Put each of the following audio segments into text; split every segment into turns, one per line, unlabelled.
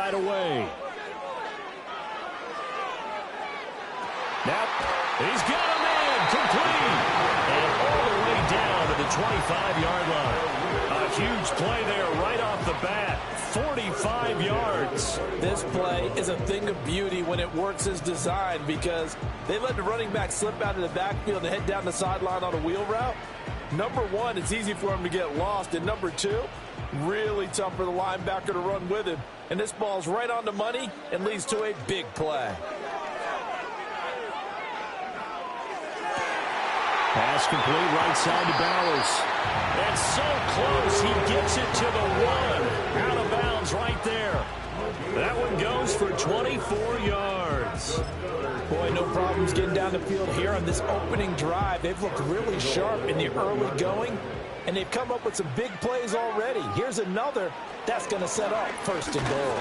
right away. Now, he's got a man complete. And all the way down to the 25-yard line. A huge play there right off the bat. 45 yards.
This play is a thing of beauty when it works as designed because they let the running back slip out of the backfield and head down the sideline on a wheel route. Number one, it's easy for him to get lost. And number two, really tough for the linebacker to run with him. And this ball's right on the money and leads to a big play.
Pass complete right side to Bowers. And so close, he gets it to the one. Out of bounds right there. That one goes for 24 yards.
Boy, no problems getting down the field here on this opening drive. They've looked really sharp in the early going, and they've come up with some big plays already. Here's another that's going to set up first and goal.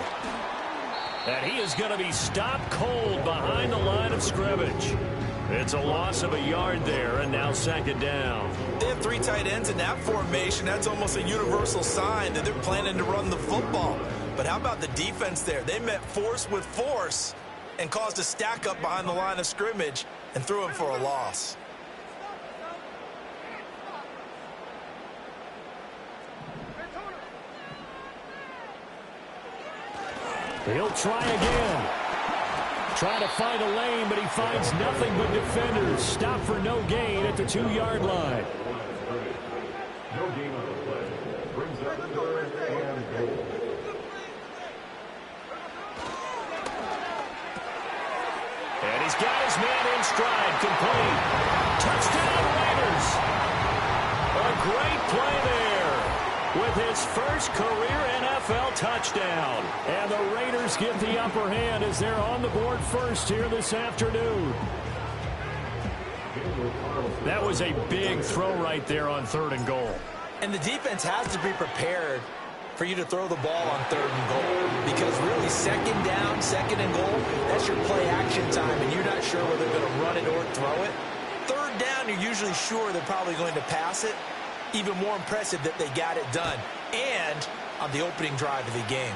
And he is going to be stopped cold behind the line of scrimmage. It's a loss of a yard there, and now second down.
They have three tight ends in that formation. That's almost a universal sign that they're planning to run the football. But how about the defense there? They met force with force and caused a stack up behind the line of scrimmage and threw him for a loss.
He'll try again. Trying to find a lane, but he finds nothing but defenders. Stop for no gain at the 2-yard line.
No gain on the play. Brings up third and goal.
And he's got his man in stride, complete. Touchdown Raiders. A great play there with his first career NFL touchdown. And the Raiders get the upper hand as they're on the board first here this afternoon. That was a big throw right there on third and goal.
And the defense has to be prepared for you to throw the ball on third and goal. Because really, second down, second and goal, that's your play action time, and you're not sure whether they're going to run it or throw it. Third down, you're usually sure they're probably going to pass it. Even more impressive that they got it done. And on the opening drive of the game.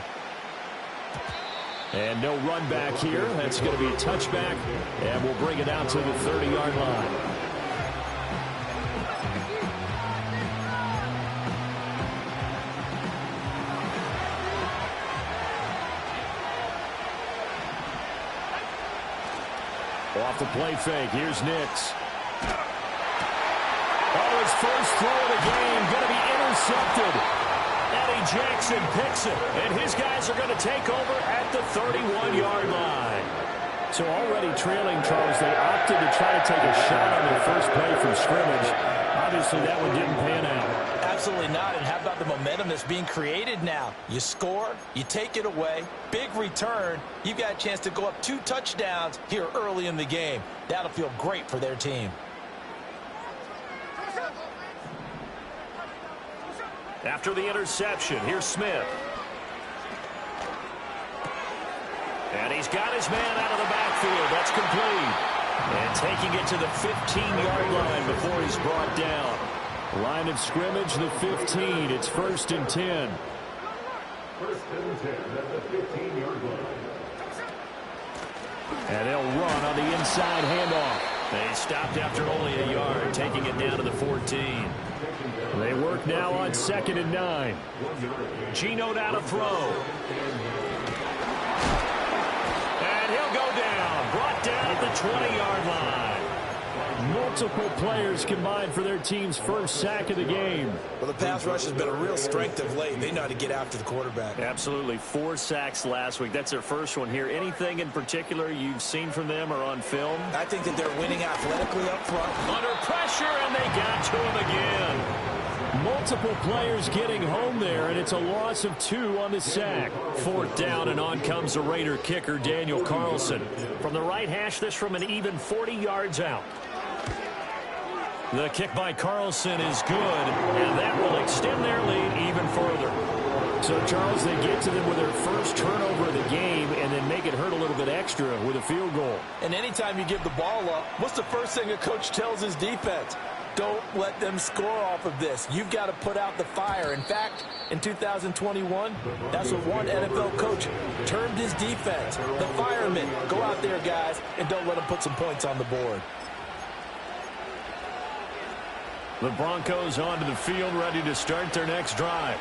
And no run back here. That's going to be a touchback. And we'll bring it out to the 30-yard line. Off the play fake. Here's Nix. Oh, his first throw of the game going to be intercepted. Eddie Jackson picks it, and his guys are going to take over at the 31-yard line. So already trailing, Charles, they opted to try to take a shot on their first play from scrimmage. Obviously, that one didn't pan out.
Absolutely not, and how about the momentum that's being created now? You score, you take it away, big return. You've got a chance to go up 2 touchdowns here early in the game. That'll feel great for their team.
After the interception, here's Smith. And he's got his man out of the backfield. That's complete. And taking it to the 15-yard line before he's brought down. Line of scrimmage, the 15. It's 1st and 10.
1st and 10 at the 15-yard line.
And they'll run on the inside handoff. They stopped after only a yard, taking it down to the 14. They work now on 2nd and 9. Geno down to throw. And he'll go down. Brought down at the 20-yard line. Multiple players combined for their team's first sack of the game.
Well, the pass rush has been a real strength of late. They know how to get after the quarterback.
Absolutely. 4 sacks last week. That's their first one here. Anything in particular you've seen from them or on film?
I think that they're winning athletically up front.
Under pressure, and they got to him again. Multiple players getting home there, and it's a loss of 2 on the sack. 4th down, and on comes the Raider kicker, Daniel Carlson. From the right hash, this from an even 40 yards out. The kick by Carlson is good, and that will extend their lead even further. So, Charles, they get to them with their first turnover of the game and then make it hurt a little bit extra with a field goal.
And anytime you give the ball up, what's the first thing a coach tells his defense? Don't let them score off of this. You've got to put out the fire. In fact, in 2021, that's what one NFL coach perturbed his defense. The firemen, go out there, guys, and don't let them put some points on the board.
The Broncos onto the field, ready to start their next drive.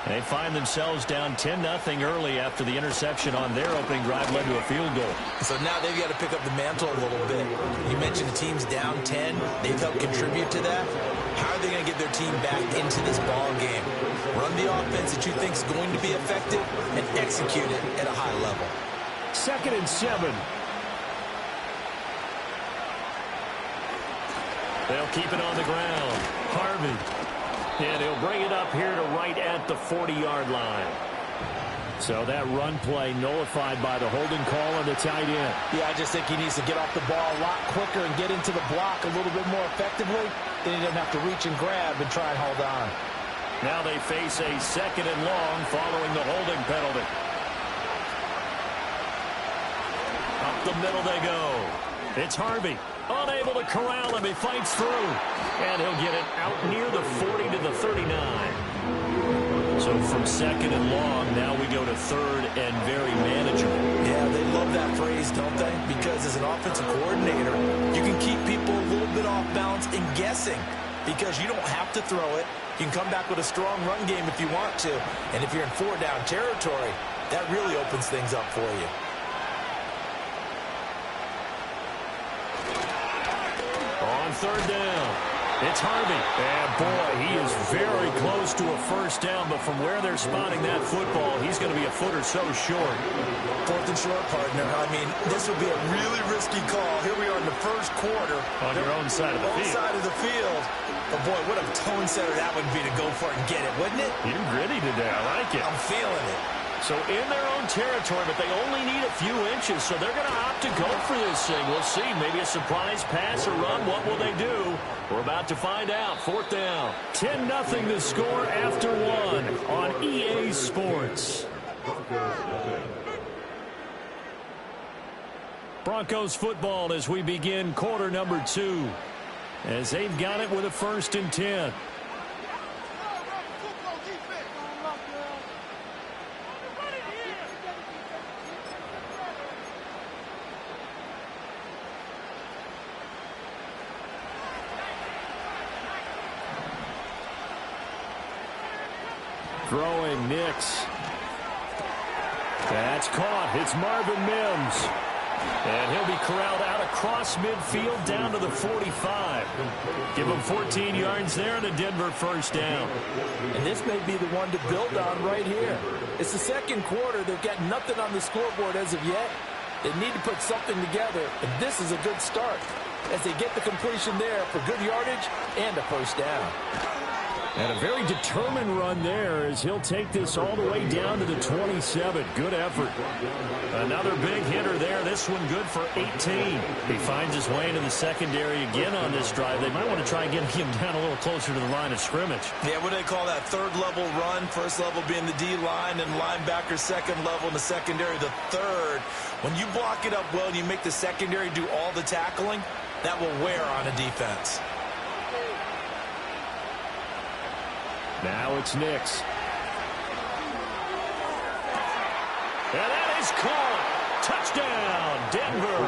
They find themselves down 10-0 early after the interception on their opening drive led to a field goal.
So now they've got to pick up the mantle a little bit. You mentioned the team's down 10. They've helped contribute to that. How are they going to get their team back into this ball game? Run the offense that you think is going to be effective and execute it at a high level.
2nd and 7. They'll keep it on the ground. Harvey. And he'll bring it up here to right at the 40-yard line. So that run play nullified by the holding call on the tight end.
Yeah, I just think he needs to get off the ball a lot quicker and get into the block a little bit more effectively. Then he doesn't have to reach and grab and try and hold on.
Now they face a 2nd and long following the holding penalty. Up the middle they go. It's Harvey. Unable to corral him. He fights through. And he'll get it out near the 40 to the 39. So from 2nd and long, now we go to 3rd and very manageable.
Yeah, they love that phrase, don't they? Because as an offensive coordinator, you can keep people a little bit off balance and guessing. Because you don't have to throw it. You can come back with a strong run game if you want to. And if you're in 4-down territory, that really opens things up for you.
On 3rd down, it's Harvey. And boy, he is very close to a first down, but from where they're spotting that football, he's going to be a foot or so short.
4th and short, partner. I mean, this would be a really risky call. Here we are in the first quarter.
On your own side of the field.
Side of the field. But boy, what a tone setter that would be to go for it and get it, wouldn't it?
You're gritty today. I like it.
I'm feeling it.
So in their own territory, but they only need a few inches, so they're going to opt to go for this thing. We'll see. Maybe a surprise pass or run. What will they do? We're about to find out. 4th down. 10-0 the score after 1 on EA Sports. Broncos football as we begin quarter number 2. As they've got it with a 1st and 10. Throwing Nix. That's caught. It's Marvin Mims. And he'll be corralled out across midfield down to the 45. Give him 14 yards there and a Denver first down.
And this may be the one to build on right here. It's the 2nd quarter. They've got nothing on the scoreboard as of yet. They need to put something together, and this is a good start as they get the completion there for good yardage and a first down.
And a very determined run there as he'll take this all the way down to the 27. Good effort. Another big hitter there. This one good for 18. He finds his way into the secondary again on this drive. They might want to try getting him down a little closer to the line of scrimmage.
Yeah, what do they call that? 3rd level run. 1st level being the D-line and linebacker. 2nd level in the secondary, the 3rd. When you block it up well and you make the secondary do all the tackling, that will wear on a defense.
Now it's Nix. And that is caught. Touchdown, Denver.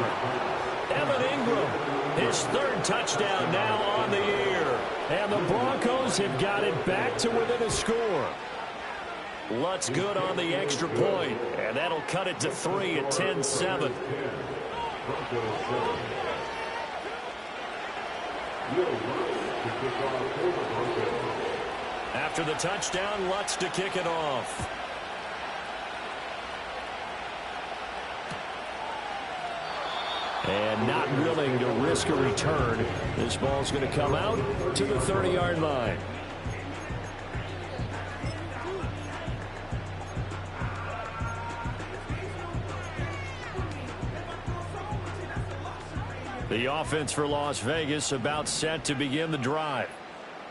Evan Ingram, his 3rd touchdown now on the year. And the Broncos have got it back to within a score. Lutz good on the extra point. And that'll cut it to 3 at 10-7. After the touchdown, Lutz to kick it off. And not willing to risk a return. This ball's going to come out to the 30-yard line. The offense for Las Vegas about set to begin the drive.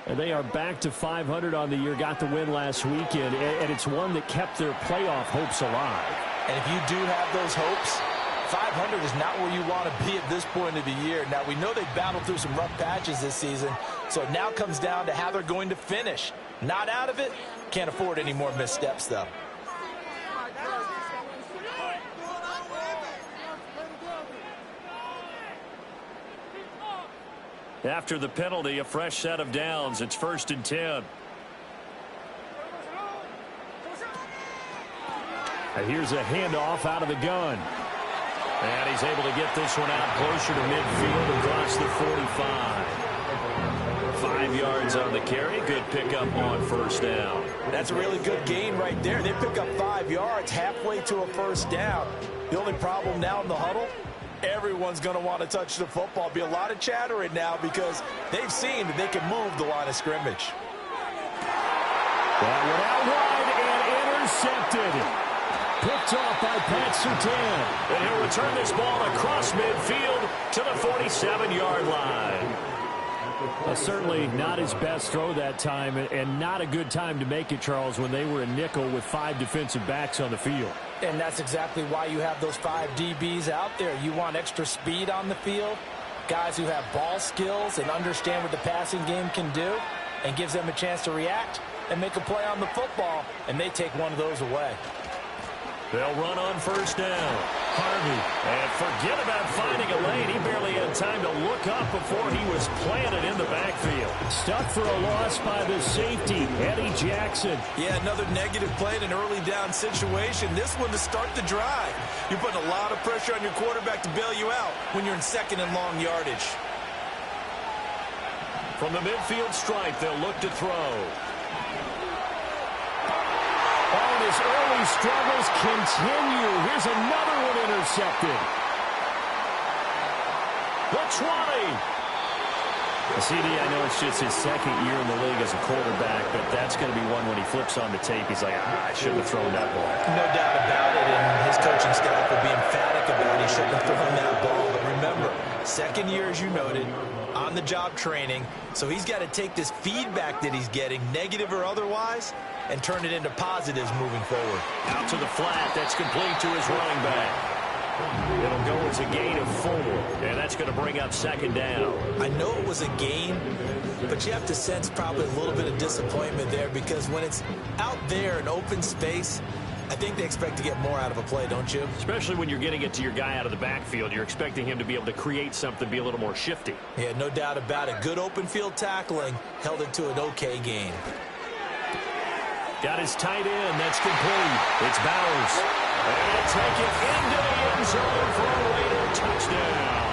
And they are back to 500 on the year, got the win last weekend, and it's one that kept their playoff hopes alive.
And if you do have those hopes, 500 is not where you want to be at this point of the year. Now, we know they've battled through some rough patches this season, so it now comes down to how they're going to finish. Not out of it, can't afford any more missteps, though.
After the penalty, a fresh set of downs. It's 1st and 10. And here's a handoff out of the gun. And he's able to get this one out closer to midfield across the 45. 5 yards on the carry. Good pickup on 1st down.
That's a really good gain right there. They pick up 5 yards halfway to a 1st down. The only problem now in the huddle, everyone's going to want to touch the football. Be a lot of chatter right now because they've seen that they can move the line of scrimmage.
That went out wide and intercepted. Picked off by Pat Surtain. And he'll return this ball across midfield to the 47-yard line. Certainly not his best throw that time, and not a good time to make it, Charles, when they were in nickel with 5 defensive backs on the field.
And that's exactly why you have those 5 DBs out there. You want extra speed on the field, guys who have ball skills and understand what the passing game can do, and gives them a chance to react and make a play on the football, and they take one of those away.
They'll run on 1st down. Harvey. And forget about finding a lane. He barely had time to look up before he was planted in the backfield. Stuck for a loss by the safety, Eddie Jackson.
Yeah, another negative play in an early down situation. This one to start the drive. You're putting a lot of pressure on your quarterback to bail you out when you're in 2nd and long yardage.
From the midfield stripe, they'll look to throw. His early struggles continue. Here's another one intercepted. The 20. The CD, I know it's just his 2nd year in the league as a quarterback, but that's going to be one when he flips on the tape. He's like, I shouldn't have thrown that ball.
No doubt about it, and his coaching staff will be emphatic about he shouldn't have thrown that ball. But remember, 2nd year, as you noted, on-the-job training, so he's got to take this feedback that he's getting, negative or otherwise, and turn it into positives moving forward.
Out to the flat. That's complete to his running back. It'll go as a gain of 4, and that's going to bring up 2nd down.
I know it was a gain, but you have to sense probably a little bit of disappointment there because when it's out there in open space, I think they expect to get more out of a play, don't you?
Especially when you're getting it to your guy out of the backfield. You're expecting him to be able to create something, be a little more shifty.
Yeah, no doubt about it. Good open field tackling held it to an okay gain.
Got his tight end. That's complete. It's Bowers. And take it into the end zone for a Raider touchdown.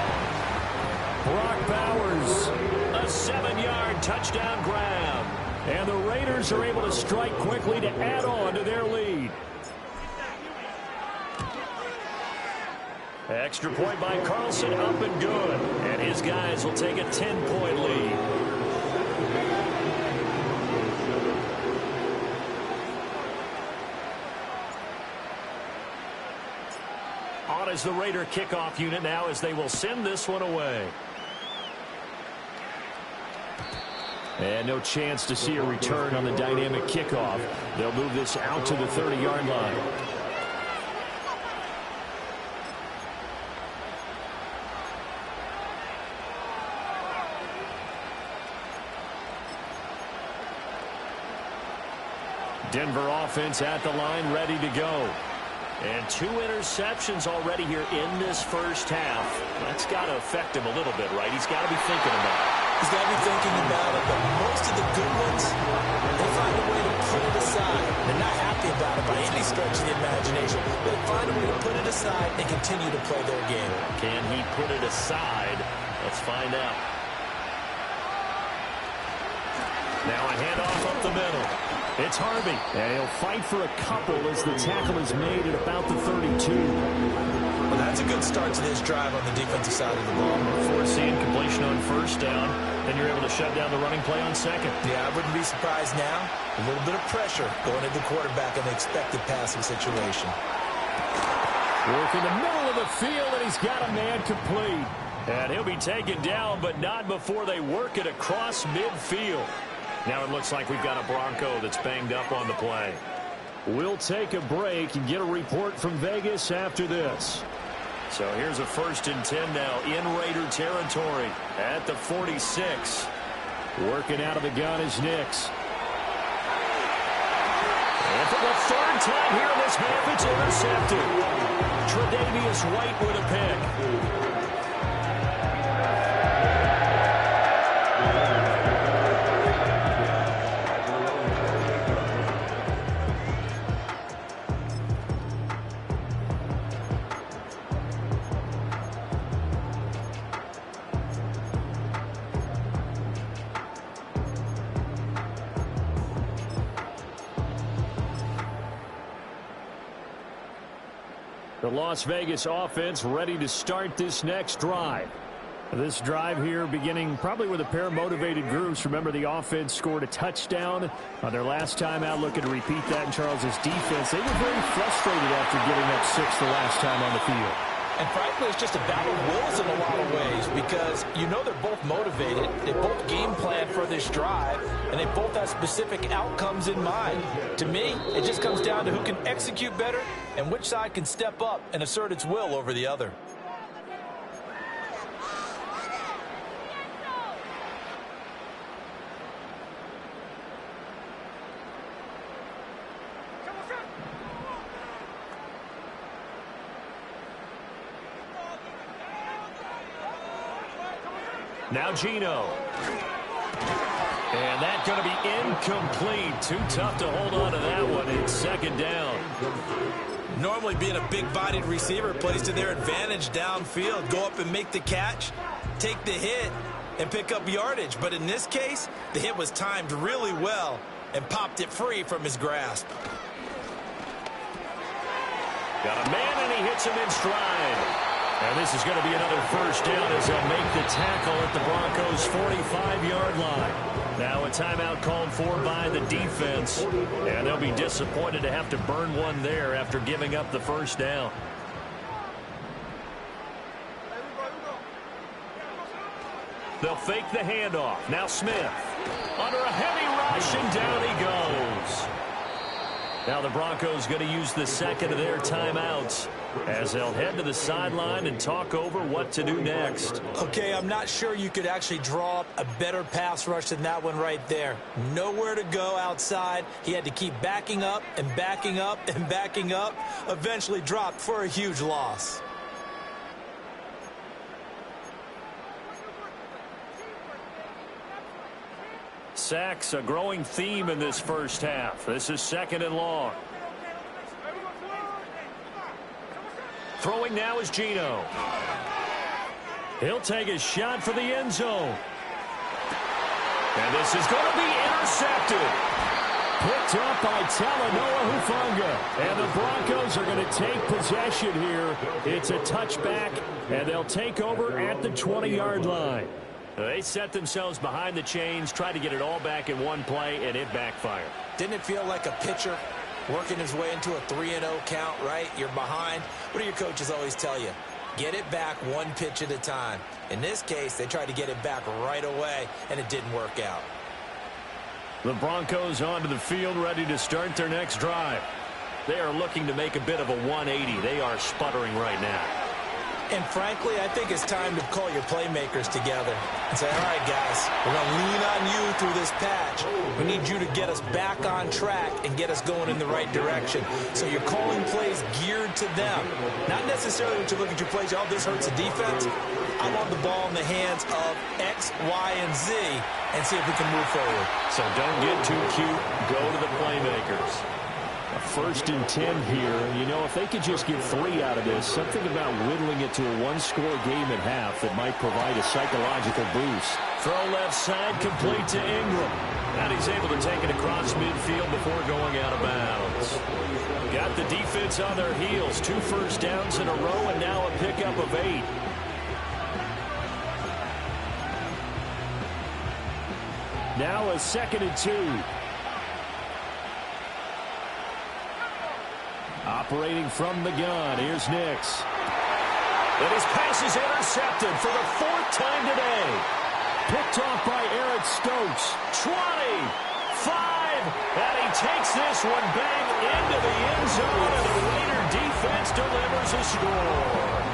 Brock Bowers, a 7-yard touchdown grab. And the Raiders are able to strike quickly to add on to their lead. Extra point by Carlson, up and good. And his guys will take a 10-point lead. On as the Raider kickoff unit now as they will send this one away. And no chance to see a return on the dynamic kickoff. They'll move this out to the 30-yard line. Denver offense at the line, ready to go. And 2 interceptions already here in this first half. That's got to affect him a little bit, right? He's got to be thinking about it.
He's got to be thinking about it, but most of the good ones, they find a way to put it aside. They're not happy about it by any stretch of the imagination. They find a way to put it aside and continue to play their game.
Can he put it aside? Let's find out. Now a handoff up the middle. It's Harvey. And he'll fight for a couple as the tackle is made at about the 32.
Well, that's a good start to this drive on the defensive side of the ball.
Forcing completion on 1st down. Then you're able to shut down the running play on 2nd.
Yeah, I wouldn't be surprised now. A little bit of pressure going into the quarterback in the expected passing situation.
Work in the middle of the field, and he's got a man complete. And he'll be taken down, but not before they work it across midfield. Now it looks like we've got a Bronco that's banged up on the play. We'll take a break and get a report from Vegas after this. So here's a 1st and 10 now in Raider territory at the 46. Working out of the gun is Nix. And for the 3rd time here in this half, it's intercepted. Tre'Davious White with a pick. The Las Vegas offense ready to start this next drive. This drive here beginning probably with a pair of motivated groups. Remember, the offense scored a touchdown on their last time out, looking to repeat that in Charles's defense. They were very frustrated after giving up 6 the last time on the field.
And frankly, it's just a battle of wills in a lot of ways because you know they're both motivated. They both game plan for this drive, and they both have specific outcomes in mind. To me, it just comes down to who can execute better and which side can step up and assert its will over the other.
Now Geno. And that's going to be incomplete. Too tough to hold on to that one. It's second down.
Normally being a big-bodied receiver plays to their advantage downfield. Go up and make the catch, take the hit, and pick up yardage. But in this case, the hit was timed really well and popped it free from his grasp.
Got a man, and he hits him in stride. And this is going to be another first down as they'll make the tackle at the Broncos' 45-yard line. Now a timeout called for by the defense, and they'll be disappointed to have to burn one there after giving up the first down. They'll fake the handoff. Now Smith under a heavy rush, and down he goes. Now the Broncos going to use the second of their timeouts as they'll head to the sideline and talk over what to do next.
Okay, I'm not sure you could actually draw up a better pass rush than that one right there. Nowhere to go outside. He had to keep backing up and backing up and backing up. Eventually dropped for a huge loss.
Sacks, a growing theme in this first half. This is second and long. Throwing now is Geno. He'll take a shot for the end zone. And this is going to be intercepted. Picked up by Talanoa Hufanga. And the Broncos are going to take possession here. It's a touchback, and they'll take over at the 20-yard line. They set themselves behind the chains, tried to get it all back in one play, and it backfired.
Didn't it feel like a pitcher working his way into a 3-0 count, right? You're behind. What do your coaches always tell you? Get it back one pitch at a time. In this case, they tried to get it back right away, and it didn't work out.
The Broncos onto the field, ready to start their next drive. They are looking to make a bit of a 180. They are sputtering right now.
And frankly, I think it's time to call your playmakers together and say, all right, guys, we're going to lean on you through this patch. We need you to get us back on track and get us going in the right direction. So you're calling plays geared to them. Not necessarily when you look at your plays, oh, this hurts the defense. I want the ball in the hands of X, Y, and Z and see if we can move forward.
So don't get too cute. Go to the playmakers. A 1st and 10 here. You know, if they could just get 3 out of this, something about whittling it to a one-score game at half that might provide a psychological boost. Throw left side, complete to Ingram. And he's able to take it across midfield before going out of bounds. Got the defense on their heels. 2 first downs in a row, and now a pickup of 8. Now a 2nd and 2. Operating from the gun, here's Nix. And his pass is intercepted for the 4th time today. Picked off by Eric Stokes. 20, 5, and he takes this one back into the end zone, and the Raider defense delivers a score.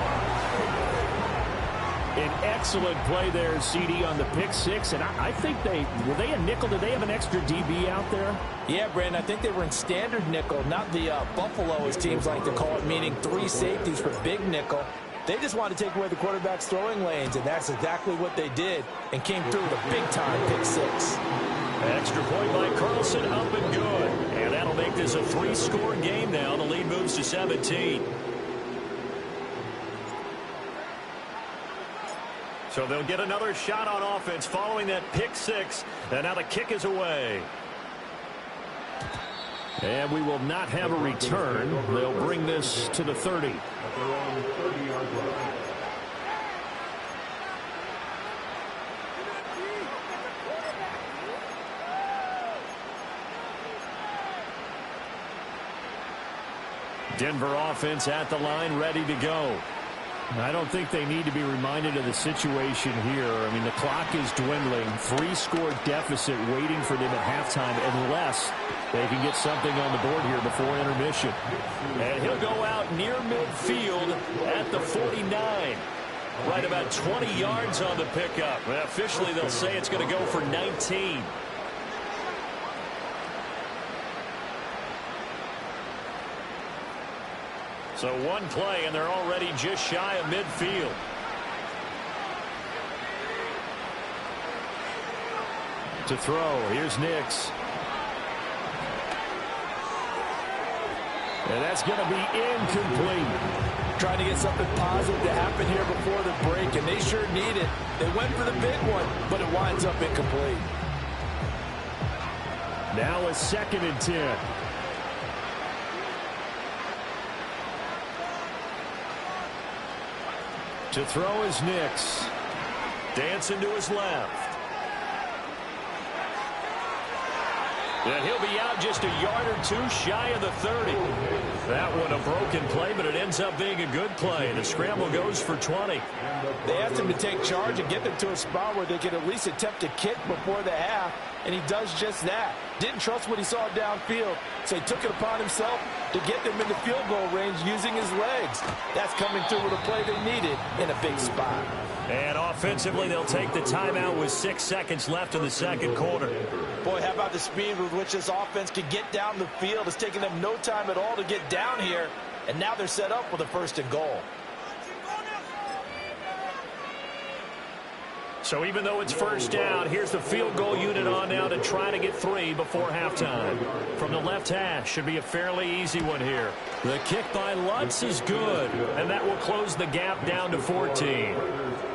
An excellent play there, CD, on the pick 6, and I think were they a nickel? Did they have an extra DB out there?
Yeah, Brandon, I think they were in standard nickel, not the Buffalo, as teams like to call it, meaning 3 safeties for big nickel. They just wanted to take away the quarterback's throwing lanes, and that's exactly what they did, and came through with a big-time pick 6.
Extra point by Carlson, up and good. And that'll make this a 3-score game now. The lead moves to 17. So they'll get another shot on offense following that pick 6. And now the kick is away. And we will not have a return. They'll bring this to the 30.
At their own 30-yard line.
Denver offense at the line, ready to go. I don't think they need to be reminded of the situation here. I mean, the clock is dwindling. 3-score deficit waiting for them at halftime unless they can get something on the board here before intermission. And he'll go out near midfield at the 49. Right about 20 yards on the pickup. Well, officially, they'll say it's going to go for 19. So one play, and they're already just shy of midfield. To throw, here's Nix. And that's going to be incomplete.
Trying to get something positive to happen here before the break, and they sure need it. They went for the big one, but it winds up incomplete.
Now a 2nd and 10. To throw is Nix. Dancing to his left. And he'll be out just a yard or two shy of the 30. That one a broken play, but it ends up being a good play. The scramble goes for 20.
They asked him to take charge and get them to a spot where they could at least attempt a kick before the half, and he does just that. Didn't trust what he saw downfield, so he took it upon himself to get them in the field goal range using his legs. That's coming through with a play they needed in a big spot.
And offensively, they'll take the timeout with 6 seconds left in the second quarter.
Boy, how about the speed with which this offense can get down the field? It's taken them no time at all to get down here, and now they're set up with a 1st and goal.
So even though it's 1st down, here's the field goal unit on now to try to get 3 before halftime. From the left hash, should be a fairly easy one here. The kick by Lutz is good, and that will close the gap down to 14.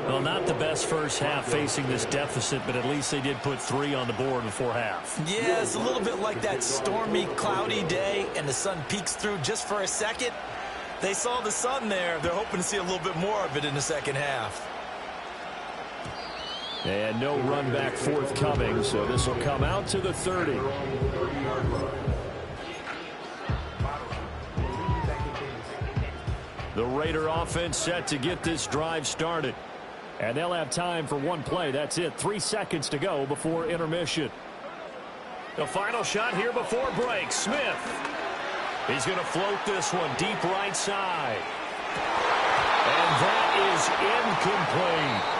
Well, not the best first half facing this deficit, but at least they did put 3 on the board before half.
Yeah, it's a little bit like that stormy, cloudy day, and the sun peeks through just for a second. They saw the sun there. They're hoping to see a little bit more of it in the second half.
And no run back forthcoming, so this will come out to the 30. The Raider offense set to get this drive started. And they'll have time for one play. That's it. 3 seconds to go before intermission. The final shot here before break. Smith. He's going to float this one deep right side. And that is incomplete.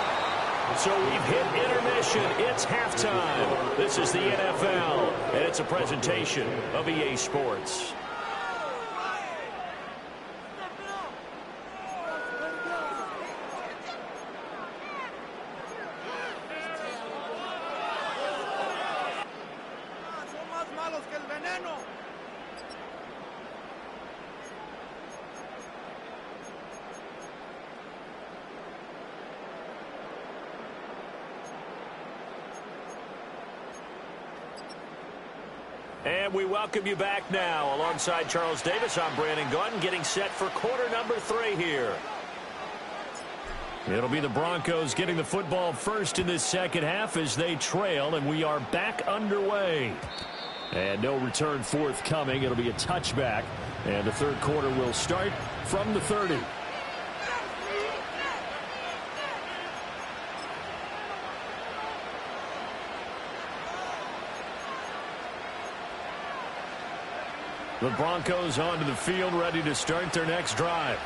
So we've hit intermission. It's halftime. This is the NFL, and it's a presentation of EA Sports. And we welcome you back now. Alongside Charles Davis, I'm Brandon Gaudin, getting set for quarter number 3 here. It'll be the Broncos getting the football first in this second half as they trail, and we are back underway. And no return forthcoming. It'll be a touchback, and the third quarter will start from the 30. The Broncos onto the field, ready to start their next drive.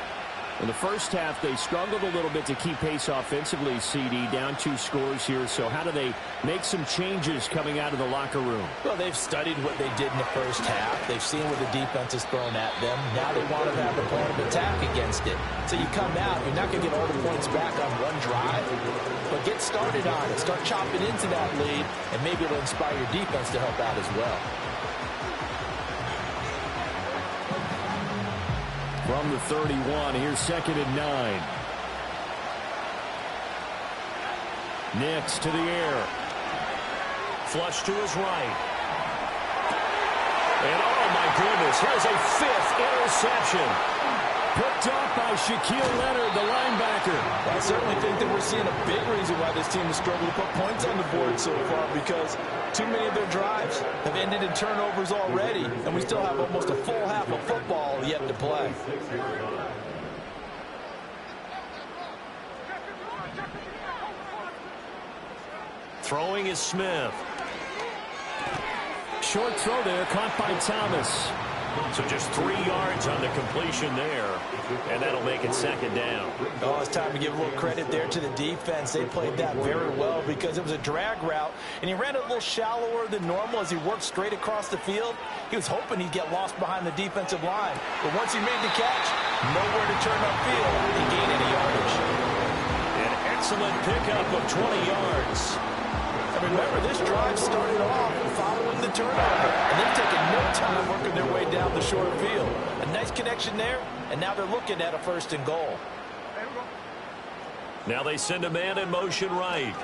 In the first half, they struggled a little bit to keep pace offensively, CD, down 2 scores here. So how do they make some changes coming out of the locker room?
Well, they've studied what they did in the first half. They've seen what the defense has thrown at them. Now they want to have a plan of attack against it. So you come out, you're not going to get all the points back on one drive, but get started on it. Start chopping into that lead, and maybe it'll inspire your defense to help out as well.
From the 31, here's 2nd and 9. Nix to the air. Flush to his right. And oh my goodness, here's a 5th interception.
Picked off by Shaquille Leonard, the linebacker.
I certainly think that we're seeing a big reason why this team has struggled to put points on the board so far, because too many of their drives have ended in turnovers already, and we still have almost a full half of football yet to play.
Throwing is Smith.
Short throw there, caught by Thomas.
So just 3 yards on the completion there, and that'll make it 2nd down.
Oh, it's time to give a little credit there to the defense. They played that very well because it was a drag route, and he ran it a little shallower than normal as he worked straight across the field. He was hoping he'd get lost behind the defensive line, but once he made the catch, nowhere to turn upfield and gain any yardage.
An excellent pickup of 20 yards.
And remember, this drive started off following the turnover, and they've taken no time working their way down the short field. A nice connection there, and now they're looking at a 1st and goal.
Now they send a man in motion right.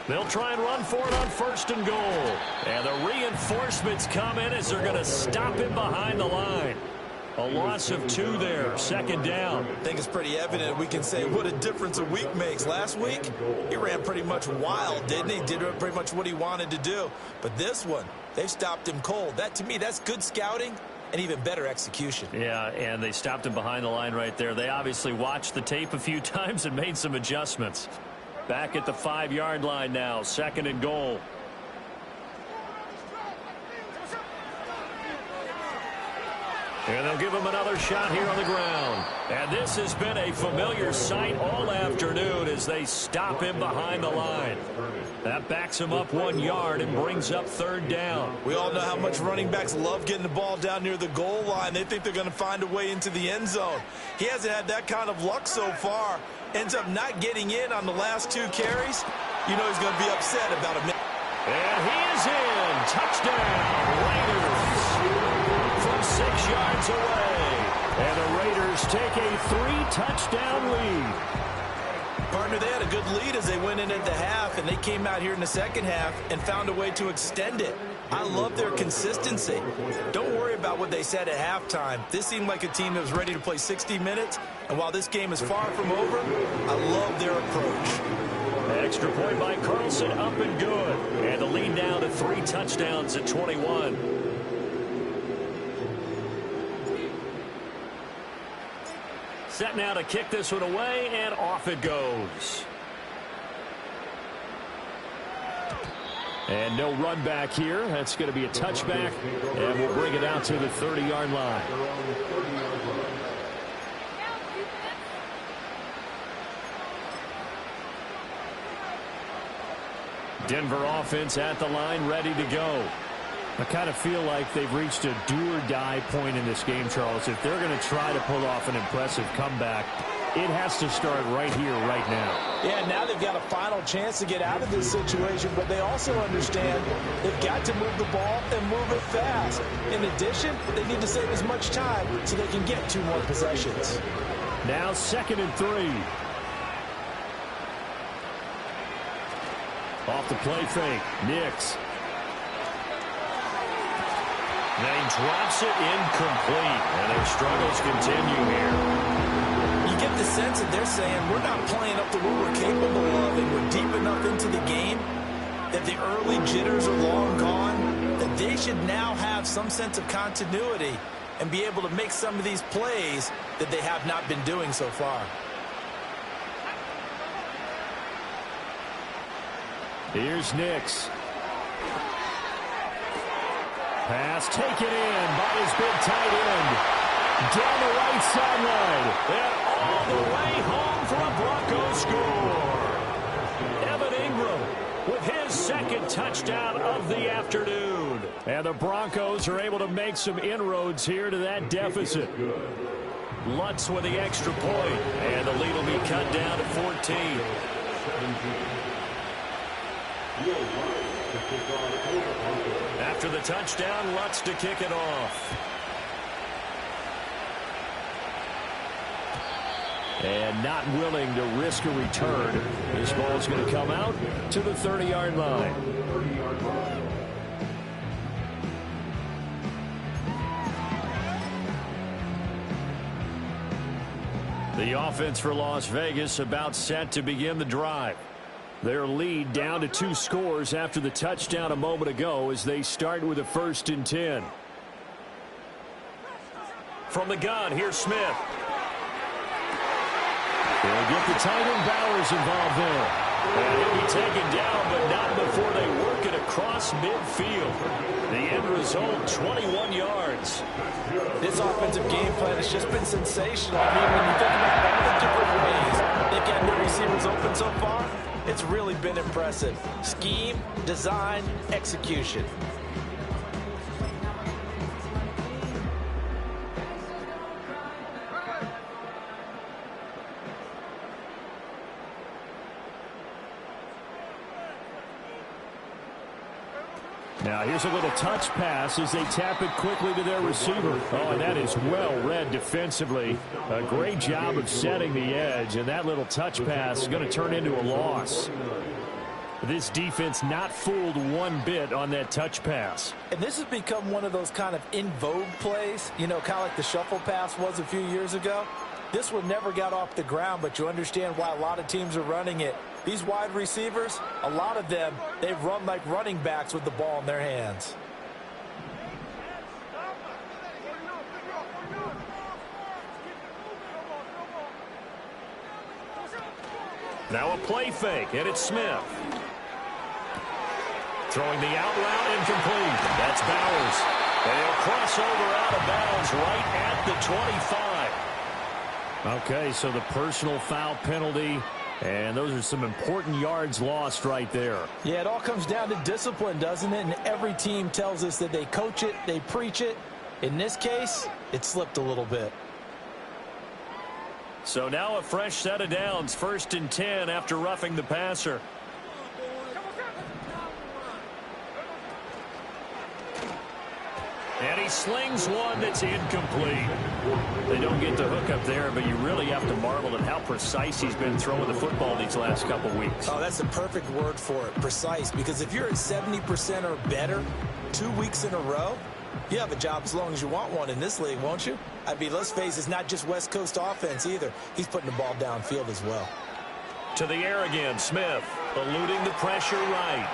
They'll try and run for it on 1st and goal. And the reinforcements come in as they're going to stop him behind the line. A loss of 2 there, 2nd down.
I think it's pretty evident we can say what a difference a week makes. Last week, he ran pretty much wild, didn't he? Did pretty much what he wanted to do. But this one, they've stopped him cold. That, to me, that's good scouting and even better execution.
Yeah, and they stopped him behind the line right there. They obviously watched the tape a few times and made some adjustments. Back at the 5-yard line now, 2nd and goal. And they'll give him another shot here on the ground. And this has been a familiar sight all afternoon as they stop him behind the line. That backs him up 1 yard and brings up 3rd down.
We all know how much running backs love getting the ball down near the goal line. They think they're going to find a way into the end zone. He hasn't had that kind of luck so far. Ends up not getting in on the last 2 carries. You know he's going to be upset about a minute.
And he is in. Touchdown, Raiders. From 6 yards away. And the Raiders take a 3-touchdown lead.
Partner, they had a good lead as they went in at the half, and they came out here in the 2nd half and found a way to extend it. I love their consistency. Don't worry about what they said at halftime. This seemed like a team that was ready to play 60 minutes, and while this game is far from over, I love their approach.
Extra point by Carlson, up and good. And the lead now to 3 touchdowns at 21. Set now to kick this one away, and off it goes.
And no run back here. That's going to be a touchback, and we'll bring it out to the 30-yard line. Denver offense at the line, ready to go. I kind of feel like they've reached a do-or-die point in this game, Charles. If they're going to try to pull off an impressive comeback, it has to start right here, right now.
Yeah, now they've got a final chance to get out of this situation, but they also understand they've got to move the ball and move it fast. In addition, they need to save as much time so they can get 2 more possessions.
Now 2nd and 3. Off the play fake, Nix.
Then he drops it incomplete, and their struggles continue here.
You get the sense that they're saying we're not playing up to what we're capable of, and we're deep enough into the game that the early jitters are long gone, that they should now have some sense of continuity and be able to make some of these plays that they have not been doing so far.
Here's Nix. Pass taken in by his big tight end. Down the right sideline.
And all the way home for a Broncos score. Evan Ingram with his 2nd touchdown of the afternoon.
And the Broncos are able to make some inroads here to that deficit.
Lutz with the extra point. And the lead will be cut down to 14. After the touchdown, Lutz to kick it off.
And not willing to risk a return. This ball is going to come out to the 30-yard line. The offense for Las Vegas about set to begin the drive. Their lead down to 2 scores after the touchdown a moment ago as they start with a 1st and 10. From the gun, here's Smith. They'll get the tight end Bowers involved there. And he'll be taken down, but not before they work it across midfield. The end result, 21 yards.
This offensive game plan has just been sensational. I mean, when you think about all the different ways they've gotten their receivers open so far, it's really been impressive. Scheme, design, execution.
Now here's a little touch pass as they tap it quickly to their receiver. Oh, and that is well read defensively. A great job of setting the edge, and that little touch pass is going to turn into a loss. This defense not fooled one bit on that touch pass.
And this has become one of those kind of in vogue plays, you know, kind of like the shuffle pass was a few years ago. This one never got off the ground, but you understand why a lot of teams are running it. These wide receivers, a lot of them, they run like running backs with the ball in their hands.
Now a play fake, and it's Smith. Throwing the out route incomplete. That's Bowers. And he'll cross over out of bounds right at the 25. Okay, so the personal foul penalty, and those are some important yards lost right there.
Yeah, it all comes down to discipline, doesn't it? And every team tells us that they coach it, they preach it. In this case, it slipped a little bit.
So now a fresh set of downs, 1st and 10 after roughing the passer. And he slings one that's incomplete. They don't get the hook up there, but you really have to marvel at how precise he's been throwing the football these last couple weeks.
Oh, that's the perfect word for it, precise, because if you're at 70% or better 2 weeks in a row, you have a job as long as you want one in this league, won't you? I mean, let's face it, it's not just West Coast offense either. He's putting the ball downfield as well.
To the air again, Smith eluding the pressure right.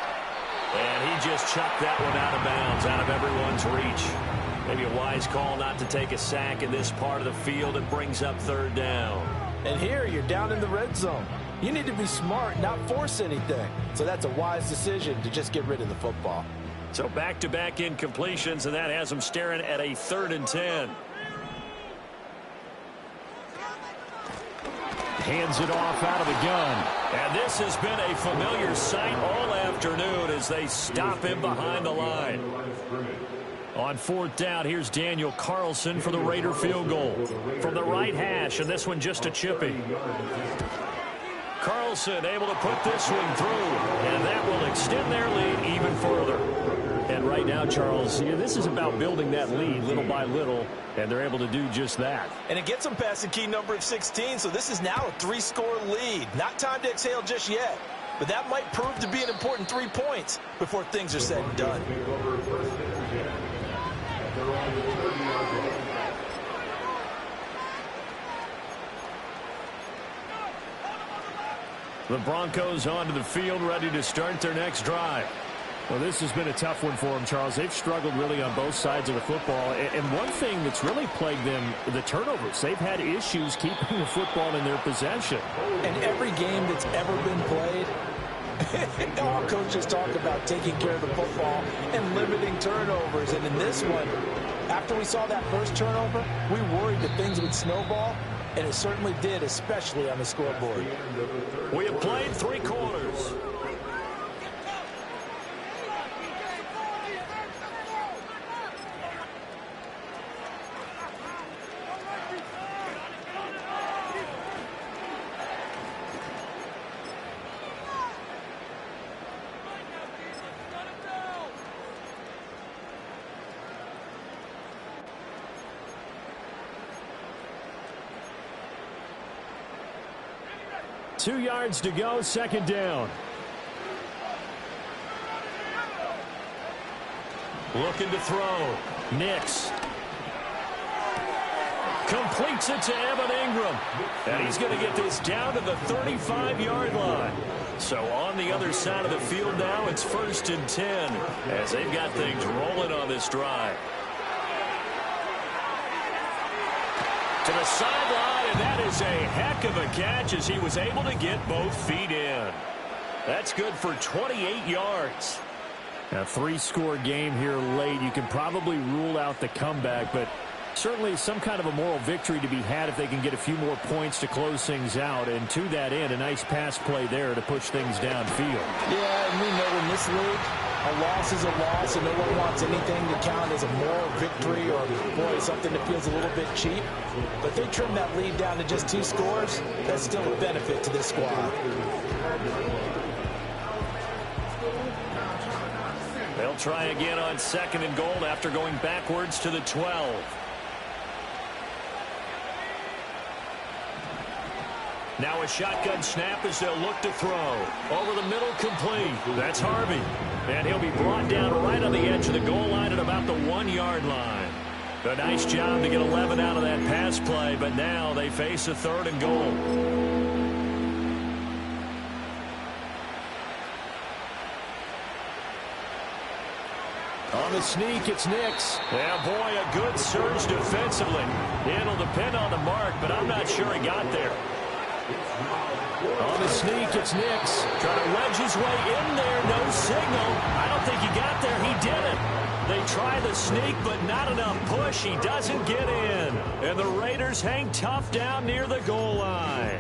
And he just chucked that one out of bounds, out of everyone's reach. Maybe a wise call not to take a sack in this part of the field. It brings up 3rd down.
And here you're down in the red zone. You need to be smart, not force anything. So that's a wise decision to just get rid of the football.
So back-to-back incompletions, and that has them staring at a 3rd and 10. Hands it off out of the gun. And this has been a familiar sight all afternoon as they stop him behind the line. On 4th down, here's Daniel Carlson for the Raider field goal. From the right hash, and this one just a chippy. Carlson able to put this one through, and that will extend their lead even further. And right now, Charles, this is about building that lead little by little, and they're able to do just that.
And it gets them past the key number of 16, so this is now a 3-score lead. Not time to exhale just yet, but that might prove to be an important 3 points before things are said and done.
The Broncos onto the field, ready to start their next drive. Well, this has been a tough one for them, Charles. They've struggled really on both sides of the football. And one thing that's really plagued them, the turnovers. They've had issues keeping the football in their possession.
And every game that's ever been played, all coaches talk about taking care of the football and limiting turnovers. And in this one, after we saw that first turnover, we worried that things would snowball. And it certainly did, especially on the scoreboard.
We have played 3 quarters. Two yards to go, 2nd down. Looking to throw. Nix.
Completes it to Evan Ingram. And he's going to get this down to the 35-yard line. So on the other side of the field now, it's 1st and 10 as they've got things rolling on this drive. To the sideline, and that is a heck of a catch as he was able to get both feet in. That's good for 28 yards.
A 3-score game here late. You can probably rule out the comeback, but certainly some kind of a moral victory to be had if they can get a few more points to close things out. And to that end, a nice pass play there to push things downfield.
Yeah, and we know in this league, a loss is a loss, and no one wants anything to count as a moral victory or, boy, something that feels a little bit cheap. But they trim that lead down to just 2 scores. That's still a benefit to this squad.
They'll try again on 2nd and goal after going backwards to the 12. Now a shotgun snap as they'll look to throw. Over the middle, complete. That's Harvey. And he'll be brought down right on the edge of the goal line at about the 1-yard line. A nice job to get 11 out of that pass play, but now they face a 3rd and goal. On the sneak, it's Nix. Yeah, boy, a good surge defensively. It'll depend on the mark, but I'm not sure he got there. On the sneak, it's Nix. Trying to wedge his way in there. No signal. I don't think he got there. He didn't. They try the sneak, but not enough push. He doesn't get in. And the Raiders hang tough down near the goal line.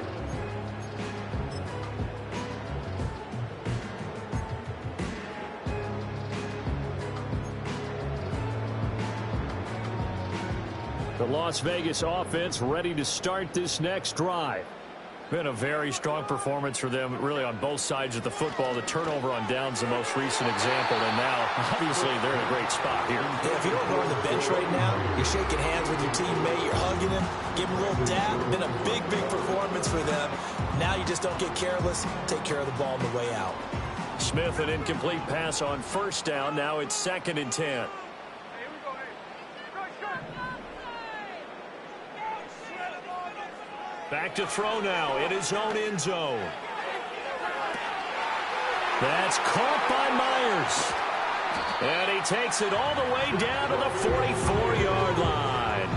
The Las Vegas offense ready to start this next drive. Been a very strong performance for them, really, on both sides of the football. The turnover on downs, the most recent example, and now, obviously, they're in a great spot here.
Yeah, if you don't go on the bench right now, you're shaking hands with your teammate, you're hugging him, giving him a little dab. Been a big, big performance for them. Now you just don't get careless. Take care of the ball on the way out.
Smith, an incomplete pass on 1st down. Now it's 2nd and 10. Back to throw now in his own end zone. That's caught by Myers. And he takes it all the way down to the 44-yard line.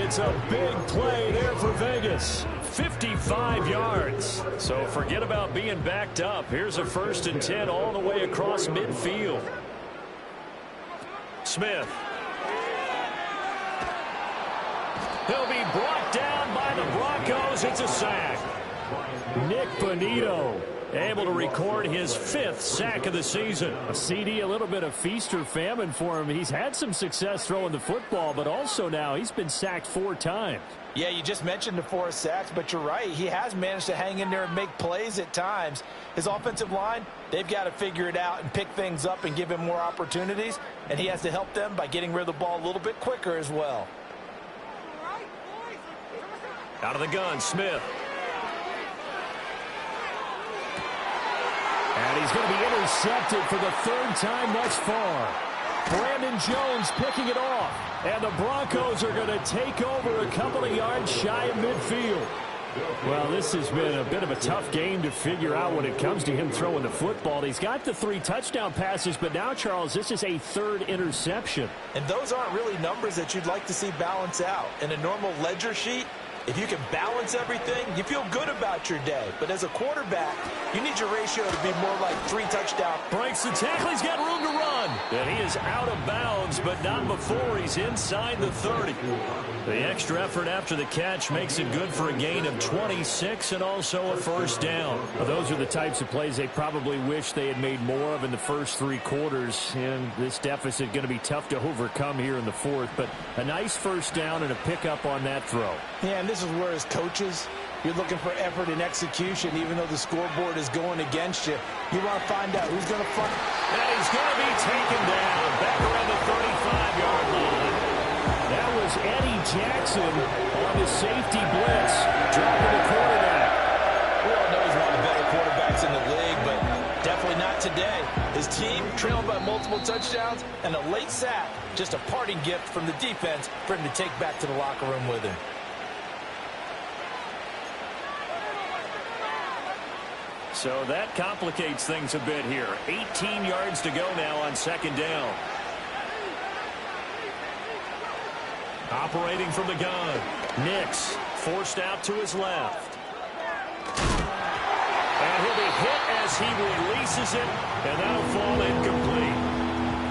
It's a big play there for Vegas. 55 yards. So forget about being backed up. Here's a 1st and 10 all the way across midfield. Smith. He'll be brought down by the Broncos. It's a sack. Nick Bonito able to record his 5th sack of the season.
A CD, a little bit of feast or famine for him. He's had some success throwing the football, but also now he's been sacked 4 times.
Yeah, you just mentioned the 4 sacks, but you're right. He has managed to hang in there and make plays at times. His offensive line, they've got to figure it out and pick things up and give him more opportunities, and he has to help them by getting rid of the ball a little bit quicker as well.
Out of the gun, Smith.
And he's going to be intercepted for the 3rd time thus far. Brandon Jones picking it off. And the Broncos are going to take over a couple of yards shy of midfield. Well, this has been a bit of a tough game to figure out when it comes to him throwing the football. He's got the 3 touchdown passes, but now, Charles, this is a 3rd interception.
And those aren't really numbers that you'd like to see balance out. In a normal ledger sheet, if you can balance everything, you feel good about your day. But as a quarterback, you need your ratio to be more like 3 touchdowns.
Breaks the tackle. He's got room to run. And he is out of bounds, but not before he's inside the 30. The extra effort after the catch makes it good for a gain of 26 and also a 1st down.
Well, those are the types of plays they probably wish they had made more of in the first 3 quarters. And this deficit going to be tough to overcome here in the 4th. But a nice 1st down and a pickup on that throw.
Yeah, and this is where as coaches, you're looking for effort and execution, even though the scoreboard is going against you. You want to find out who's going to front.
And he's going to be taken down back around the 35-yard line.
That was Eddie Jackson on the safety blitz, dropping the quarterback.
We all know he's one of the better quarterbacks in the league, but definitely not today. His team trailing by multiple touchdowns, and a late sack, just a parting gift from the defense for him to take back to the locker room with him.
So that complicates things a bit here. 18 yards to go now on second down. Operating from the gun. Nix forced out to his left. And he'll be hit as he releases it, and that'll fall incomplete.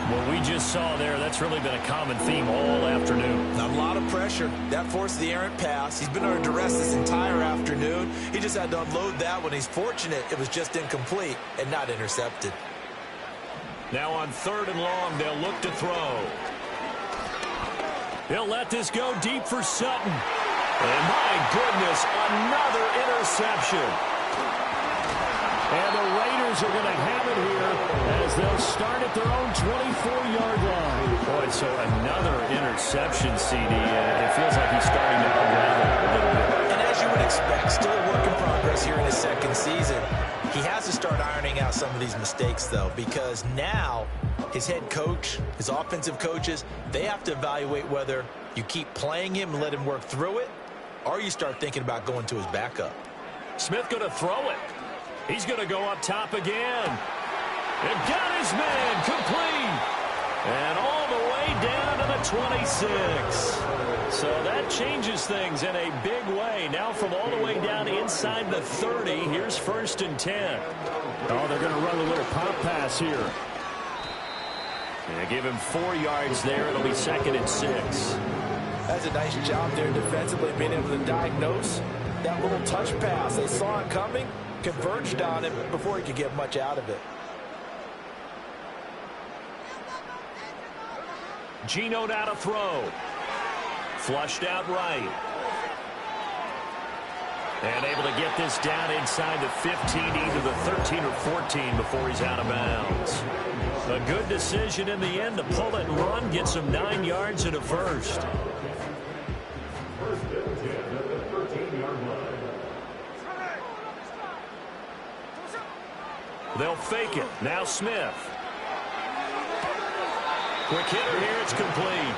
What we just saw there, that's really been a common theme all afternoon.
A lot of pressure. That forced the errant pass. He's been under duress this entire afternoon. He just had to unload that one. He's fortunate it was just incomplete and not intercepted.
Now on 3rd and long, they'll look to throw. He'll let this go deep for Sutton. And my goodness, another interception. And the Raiders are going to have it here as they'll start at their own 24-yard line. Boy, so another interception, CD. It feels like he's starting to unravel a little bit.
And as you would expect, still a work in progress here in his second season. He has to start ironing out some of these mistakes, though, because now his head coach, his offensive coaches, they have to evaluate whether you keep playing him and let him work through it, or you start thinking about going to his backup.
Smith going to throw it. He's going to go up top again. And got his man complete. And all the way down to the 26. So that changes things in a big way. Now from all the way down inside the 30, here's 1st and 10.
Oh, they're going to run a little pop pass here.
And give him 4 yards there. It'll be 2nd and 6.
That's a nice job there defensively, being able to diagnose that little touch pass. They saw it coming, converged on him before he could get much out of it.
Geno now to throw. Flushed out right. And able to get this down inside the 15, either the 13 or 14 before he's out of bounds. A good decision in the end to pull it and run, get some 9 yards and a first. They'll fake it. Now Smith. Quick hitter here. It's complete.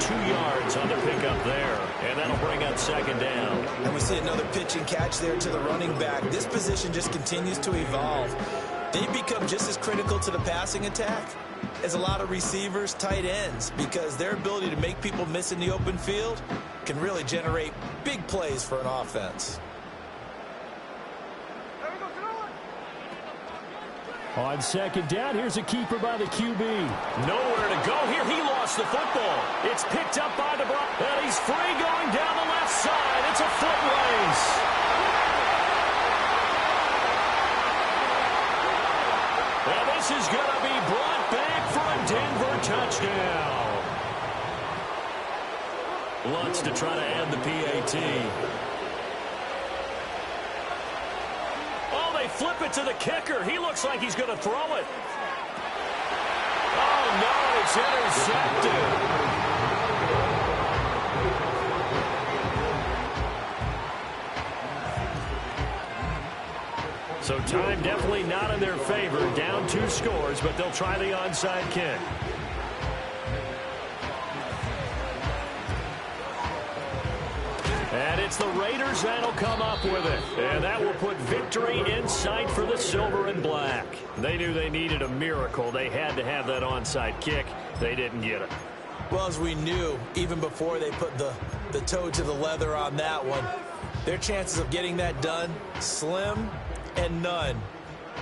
2 yards on the pickup there. And that'll bring up 2nd down.
And we see another pitch and catch there to the running back. This position just continues to evolve. They become just as critical to the passing attack as a lot of receivers, tight ends, because their ability to make people miss in the open field can really generate big plays for an offense.
On 2nd down, here's a keeper by the QB.
Nowhere to go here. He lost the football. It's picked up by the Broncos. And he's free going down the left side. It's a foot race. And this is going to be brought back for a Denver touchdown. Lutz to try to add the PAT. Flip it to the kicker. He looks like he's going to throw it. Oh, no, it's intercepted. So time definitely not in their favor. Down 2 scores, but they'll try the onside kick. And it's the Raiders that'll come up with it. And that will put victory in sight for the silver and black. They knew they needed a miracle. They had to have that onside kick. They didn't get it.
Well, as we knew, even before they put the toe to the leather on that one, their chances of getting that done, slim and none.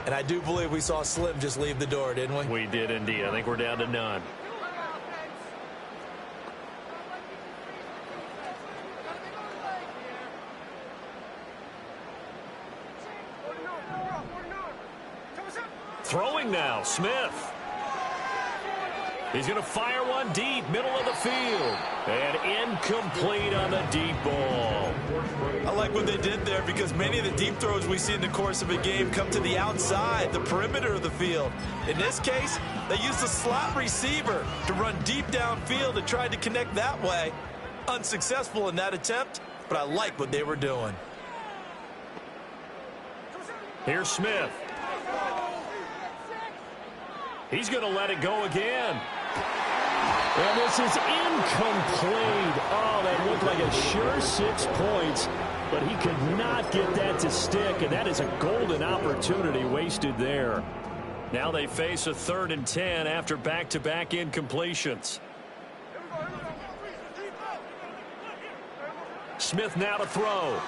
And I do believe we saw Slim just leave the door, didn't we?
We did indeed. I think we're down to none. Throwing now, Smith. He's going to fire one deep, middle of the field. And incomplete on the deep ball.
I like what they did there because many of the deep throws we see in the course of a game come to the outside, the perimeter of the field. In this case, they used a slot receiver to run deep downfield and tried to connect that way. Unsuccessful in that attempt, but I like what they were doing.
Here's Smith. He's going to let it go again.
And this is incomplete. Oh, that looked like a sure 6 points, but he could not get that to stick, and that is a golden opportunity wasted there.
Now they face a 3rd and 10 after back-to-back incompletions. Smith now to throw.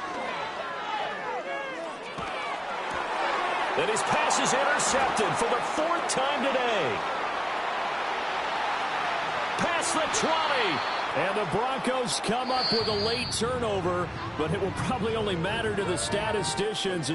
And his pass is intercepted for the 4th time today. Past the 20.
And the Broncos come up with a late turnover, but it will probably only matter to the statisticians.